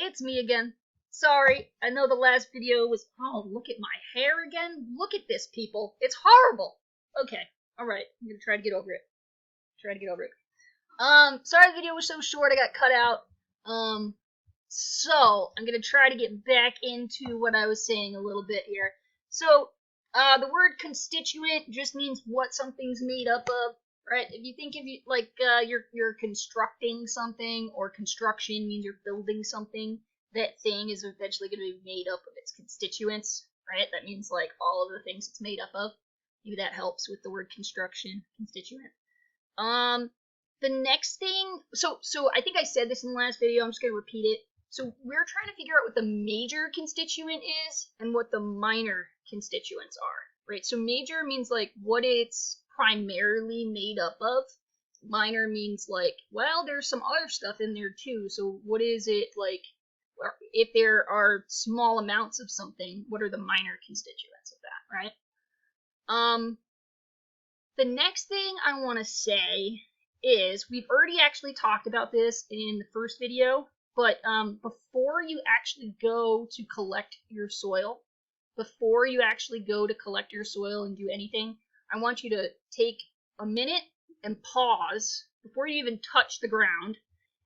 it's me again. Sorry, I know the last video was, oh, look at my hair again. Look at this, people. It's horrible. Okay, alright, I'm gonna try to get over it. Sorry the video was so short, I got cut out. So, I'm gonna try to get back into what I was saying a little bit here. So, the word constituent just means what something's made up of, right? If you think you're constructing something, or construction means you're building something, that thing is eventually going to be made up of its constituents, right? That means like all of the things it's made up of. Maybe that helps with the word construction, constituent. The next thing, so I think I said this in the last video, I'm just going to repeat it. So we're trying to figure out what the major constituent is and what the minor constituents are, right? So major means like what it's primarily made up of. Minor means like, well, there's some other stuff in there too. So what is it like, if there are small amounts of something, what are the minor constituents of that, right? The next thing I want to say is, we've already actually talked about this in the first video, but before you actually go to collect your soil, and do anything, I want you to take a minute and pause before you even touch the ground,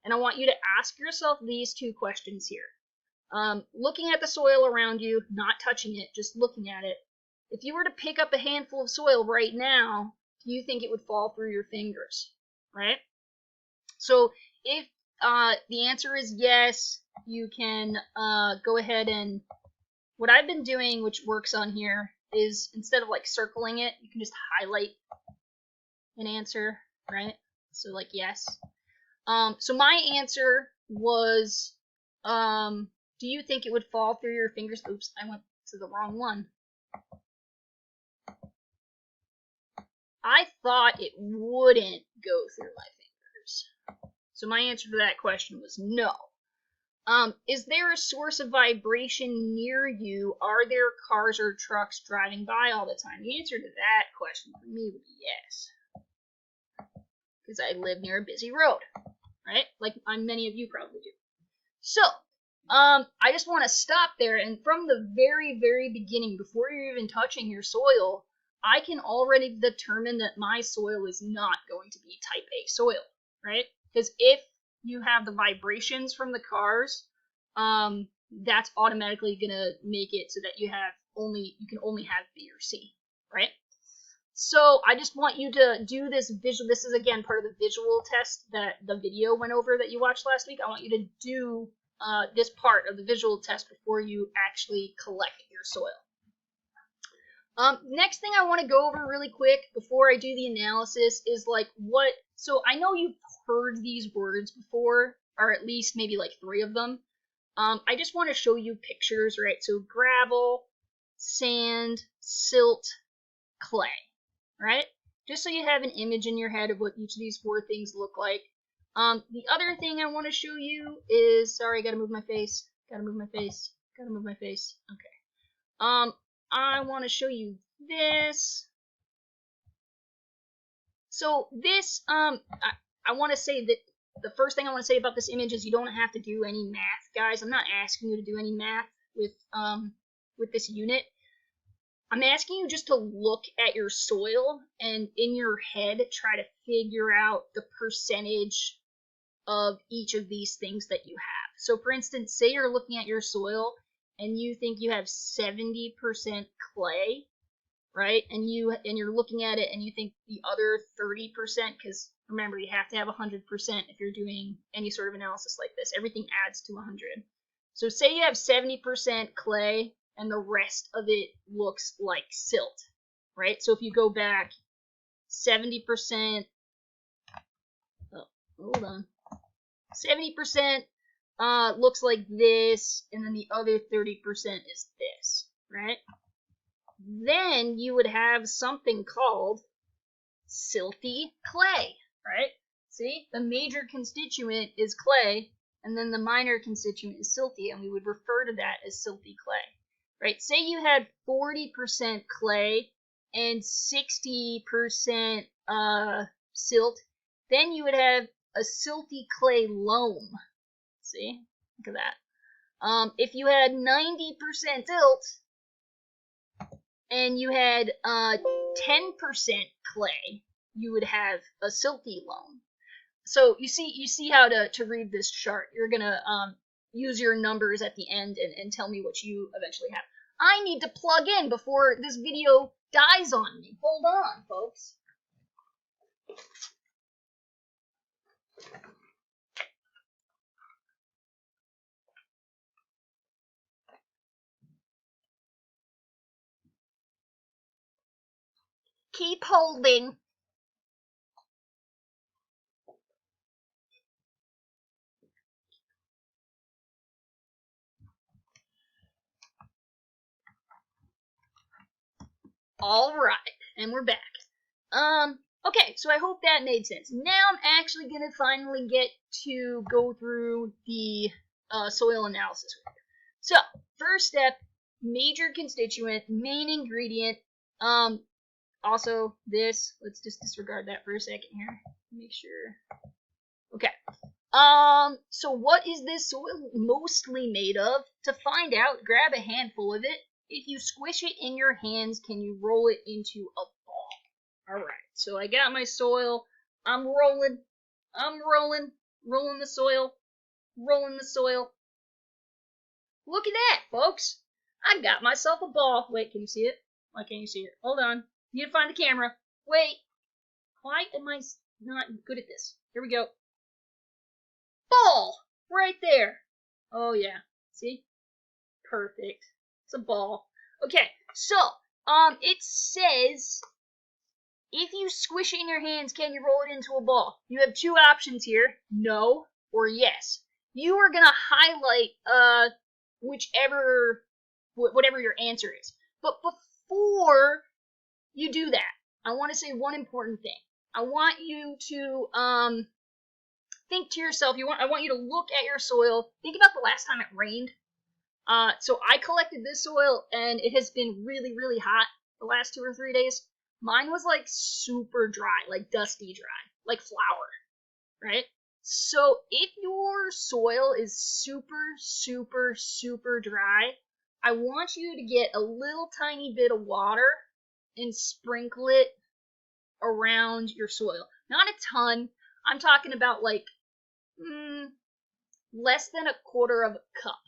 and I want you to ask yourself these two questions here. Looking at the soil around you, not touching it, just looking at it. If you were to pick up a handful of soil right now, do you think it would fall through your fingers, right? So if the answer is yes, you can go ahead and, what I've been doing, which works on here, is instead of like circling it, you can just highlight an answer, right? So like yes. So my answer was, do you think it would fall through your fingers? Oops, I went to the wrong one. I thought it wouldn't go through my fingers. So my answer to that question was no. Is there a source of vibration near you? Are there cars or trucks driving by all the time? The answer to that question for me would be yes. Because I live near a busy road, right? Like many of you probably do. So, I just want to stop there, and from the very, very beginning, before you're even touching your soil, I can already determine that my soil is not going to be type A soil, right? Because if you have the vibrations from the cars, that's automatically gonna make it so that you can only have B or C, right? So I just want you to do this visual. This is again part of the visual test that the video went over that you watched last week. I want you to do this part of the visual test before you actually collect your soil. Next thing I want to go over really quick before I do the analysis is like so I know you've heard these words before, or at least maybe like 3 of them. I just want to show you pictures, right? So gravel, sand, silt, clay, right? Just so you have an image in your head of what each of these 4 things look like. The other thing I want to show you is, sorry, I gotta move my face. Okay. I want to show you this. So this, I want to say that the first thing I want to say about this image is you don't have to do any math, guys. I'm not asking you to do any math with this unit. I'm asking you just to look at your soil and in your head try to figure out the percentage of each of these things that you have. So for instance, say you're looking at your soil and you think you have 70% clay, right? And you're looking at it and you think the other 30%, because remember, you have to have 100% if you're doing any sort of analysis like this. Everything adds to 100. So say you have 70% clay and the rest of it looks like silt, right? So if you go back 70%, oh, hold on, 70% looks like this, and then the other 30% is this, right? Then you would have something called silty clay, right? See, the major constituent is clay, and then the minor constituent is silty, and we would refer to that as silty clay, right? Say you had 40% clay and 60% silt, then you would have a silty clay loam. See, look at that. If you had 90% silt and you had 10% clay, you would have a silty loam. So you see how to read this chart. You're gonna use your numbers at the end and tell me what you eventually have. I need to plug in before this video dies on me. Hold on, folks. Keep holding. All right, and we're back. Okay, so I hope that made sense. Now I'm actually gonna finally get to go through the soil analysis with you. So, first step, major constituent, main ingredient. Also this. Let's just disregard that for a second here. Make sure. Okay. So what is this soil mostly made of? To find out, grab a handful of it. If you squish it in your hands, can you roll it into a ball? Alright, so I got my soil. I'm rolling the soil, rolling the soil. Look at that, folks. I got myself a ball. Wait, can you see it? Why can't you see it? Hold on. Need to find the camera. Wait. Why am I not good at this? Here we go. Ball! Right there. Oh, yeah. See? Perfect. It's a ball. Okay, so, it says, if you squish it in your hands, can you roll it into a ball? You have two options here, no or yes. You are gonna highlight, whatever your answer is. But before you do that, I want to say one important thing. I want you to, think to yourself, I want you to look at your soil, think about the last time it rained. So I collected this soil, and it has been really, really hot the last 2 or 3 days. Mine was like super dry, like dusty dry, like flour, right? So if your soil is super, super, super dry, I want you to get a little tiny bit of water and sprinkle it around your soil. Not a ton. I'm talking about like less than a quarter of a cup.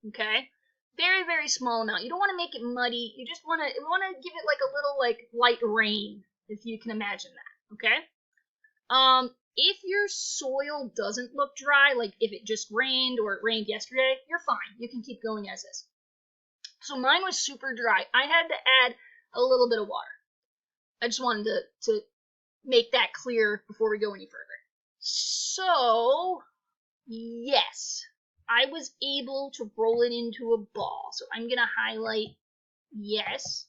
Okay? Very, very small amount. You don't want to make it muddy. You just want to give it like a little like light rain, if you can imagine that. Okay? If your soil doesn't look dry, like if it just rained or it rained yesterday, you're fine. You can keep going as is. So mine was super dry. I had to add a little bit of water. I just wanted to make that clear before we go any further. So, yes, I was able to roll it into a ball. So I'm gonna highlight yes.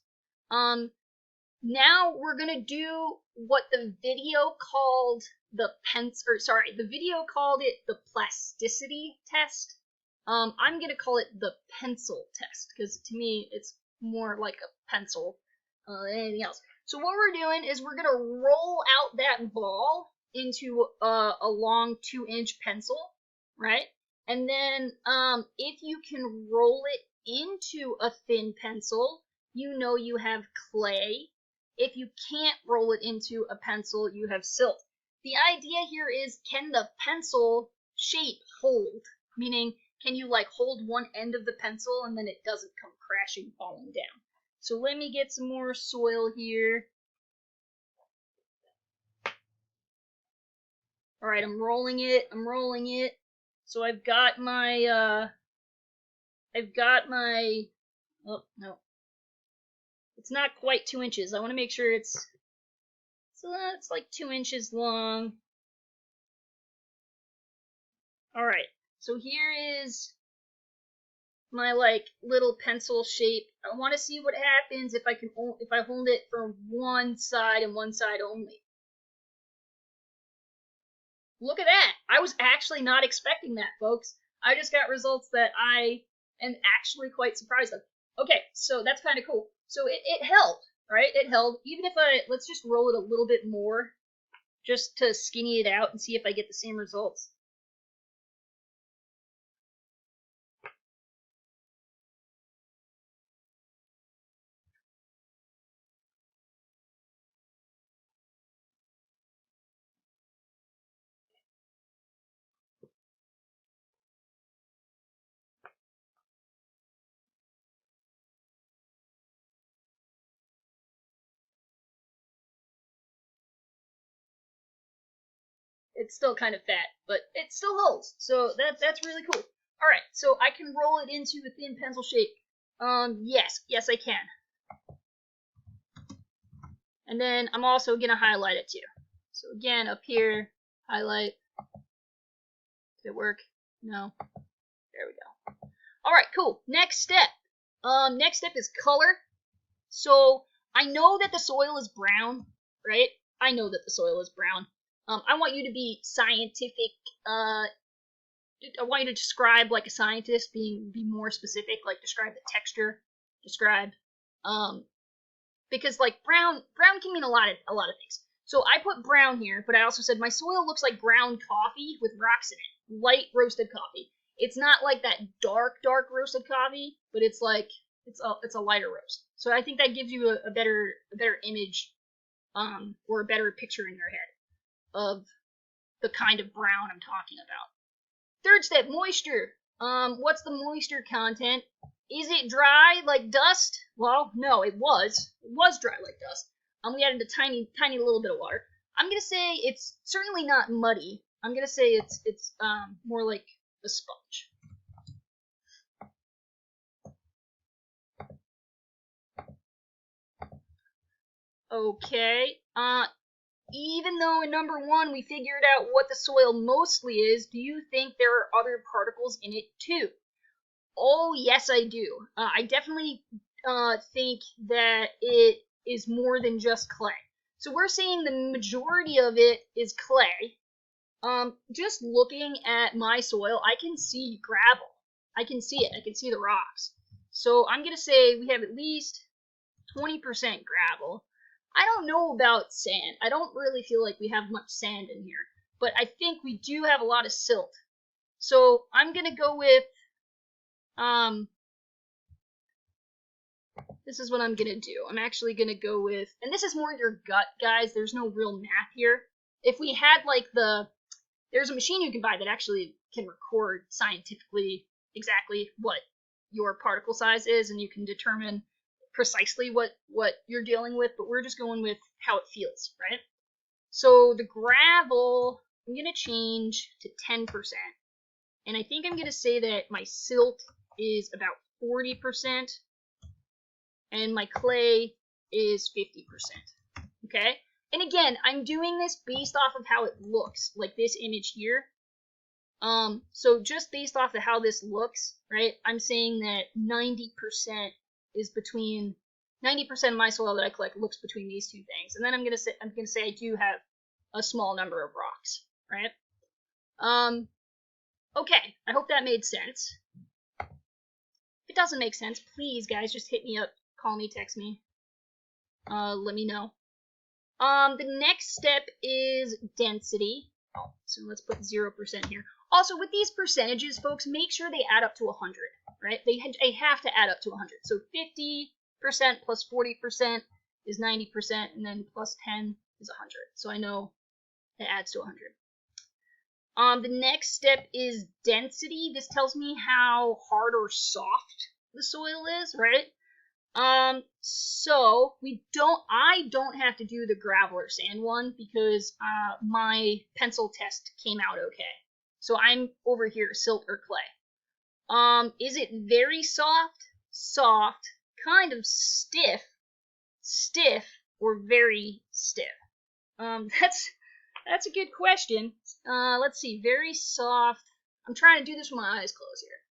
Now we're gonna do what the video called the video called it the plasticity test. I'm gonna call it the pencil test because to me it's more like a pencil than anything else. So what we're doing is we're gonna roll out that ball into a long 2-inch pencil, right? And then if you can roll it into a thin pencil, you know you have clay. If you can't roll it into a pencil, you have silt. The idea here is, can the pencil shape hold? Meaning, can you like hold one end of the pencil and then it doesn't come crashing, falling down? So let me get some more soil here. Alright, I'm rolling it. So I've got my, oh, no. It's not quite 2 inches. I want to make sure it's like 2 inches long. Alright, so here is my like little pencil shape. I want to see what happens if I hold it from one side and one side only. Look at that! I was actually not expecting that, folks. I just got results that I am actually quite surprised of. Okay, so that's kind of cool. So it held, right? It held. Even if let's just roll it a little bit more, just to skinny it out and see if I get the same results. it's still kind of fat, but it still holds. So that's really cool. All right, so I can roll it into a thin pencil shape. Yes, I can. And then I'm also gonna highlight it too. So again, up here, highlight. Did it work? No. There we go. All right, cool. Next step. Next step is color. So I know that the soil is brown, right? I know that the soil is brown. I want you to be scientific. I want you to describe like a scientist, be more specific, like describe the texture, describe, because like brown can mean a lot of things. So I put brown here, but I also said my soil looks like ground coffee with rocks in it, light roasted coffee. It's not like that dark roasted coffee, but it's like it's a lighter roast. So I think that gives you a better image, or a better picture in your head of the kind of brown I'm talking about. Third step, moisture. What's the moisture content? Is it dry like dust? Well, no, it was dry like dust. We added a tiny little bit of water. I'm gonna say it's certainly not muddy. I'm gonna say it's more like a sponge. Okay. Even though in number 1 we figured out what the soil mostly is, do you think there are other particles in it too? Oh, yes, I do. I definitely think that it is more than just clay. So we're saying the majority of it is clay. Just looking at my soil, I can see gravel. I can see it. I can see the rocks. So I'm going to say we have at least 20% gravel. I don't know about sand. I don't really feel like we have much sand in here. But I think we do have a lot of silt. So I'm going to go with... this is what I'm going to do. I'm actually going to go with... And this is more your gut, guys. There's no real math here. If we had, like, there's a machine you can buy that actually can record scientifically exactly what your particle size is, and you can determine precisely what you're dealing with, but we're just going with how it feels, right? So the gravel, I'm going to change to 10%. And I think I'm going to say that my silt is about 40%, and my clay is 50%. Okay? And again, I'm doing this based off of how it looks, like this image here. So just based off of how this looks, right, I'm saying that 90% is between 90% of my soil that I collect looks between these two things. And then I'm gonna say I do have a small number of rocks, right? Okay, I hope that made sense. If it doesn't make sense, please guys just hit me up, call me, text me. Let me know. The next step is density. Oh, so let's put 0% here. Also, with these percentages, folks, make sure they add up to 100, right? They have to add up to 100. So 50% plus 40% is 90%, and then plus 10 is 100. So I know it adds to 100. The next step is density. This tells me how hard or soft the soil is, right? So I don't have to do the gravel or sand one because my pencil test came out okay. So I'm over here, silt or clay. Is it very soft? Soft, kind of stiff, or very stiff? That's a good question. Let's see, very soft. I'm trying to do this with my eyes closed here.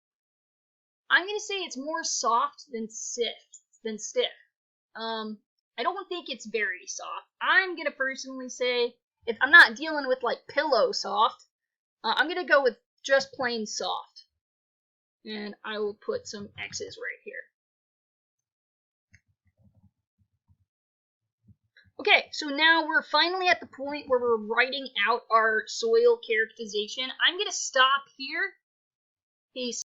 I'm gonna say it's more soft than stiff. I don't think it's very soft. I'm gonna personally say, if I'm not dealing with like pillow soft, I'm gonna go with just plain soft. And I will put some X's right here. Okay, so now we're finally at the point where we're writing out our soil characterization. I'm gonna stop here. Peace.